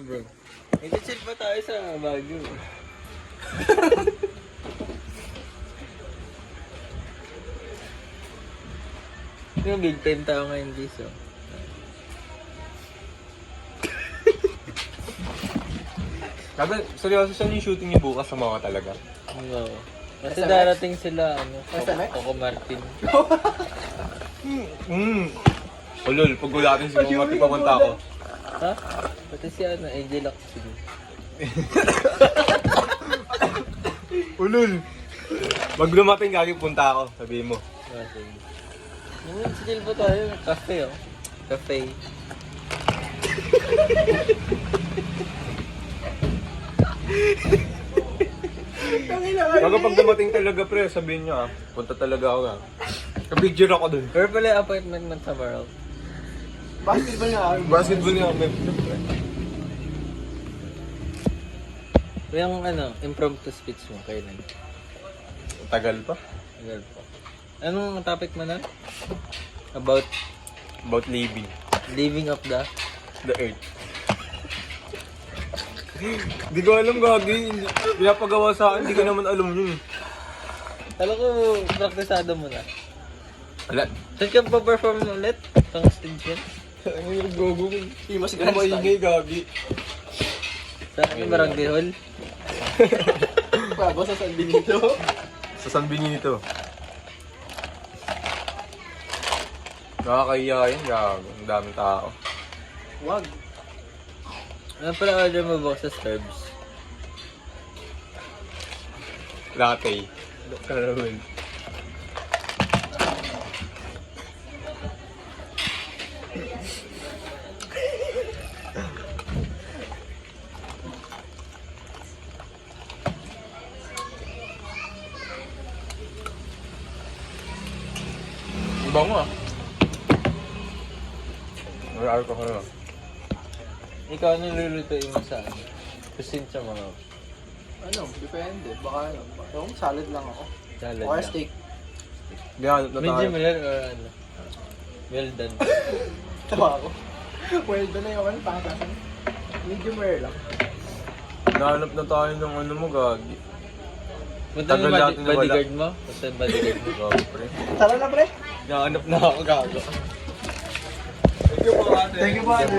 bro. Nag-chill pa tayo sa Baguio. Yung big time tao ngayon, guys, oh. Sabi, seryoso siya yung shooting niyo bukas sa mga talaga. No. Kasi darating sila, Coco Martin. Ulol, pag gulatin si Mama Mati papunta ako. Ha? Pati si Angel Locsin. Ulol! Pag lumating gagi, punta ako, sabihin mo. Naman, chill pa tayo. Cafe, oh. Cafe. Bago pag dumating talaga pre, sabihin niyo punta talaga ako Ka-picture ako dun. Pero pala appointment mo tomorrow. Basketball nga ako. Basketball niya kami. Yung impromptu speech mo, kailan? Tagal pa. Tagal pa. Anong topic mo na? About Living. living of the... Earth. Hindi ko alam gagi. Pinapagawa sa akin, hindi ko naman alam yun. Alam ko, praktisado mo na. Wala. Saan ka pa-perform ulit? Pang stage yan? Ang yung gogo ko. Hindi mas Ang maingay gagi. Saan ka Barangay Hall? Pabo sa San Benito. Sa San Benito. Nakakahiya yun, gago. Ang daming tao. Wag. Ano pala order mo ba sa Sturbs? Latte. Caramel. Bango May alcohol na. Ikaw, ano lulutuin mo sa cuisine sa mga Depende. Baka yung salad lang ako. salad Or lang? steak. Ganyan na tayo. Medium rare or well done? Tawa ako. Well, doon na yung patasan. Medium rare lang. Nahanap na tayo ng ano mo, gagi. Punta Tagal mo natin na wala. bodyguard mo? Punta yung bodyguard mo? Gagi, pre. Tara na, pre. Nahanap na ako, gago. Thank you po, ate. Thank you, po, ate.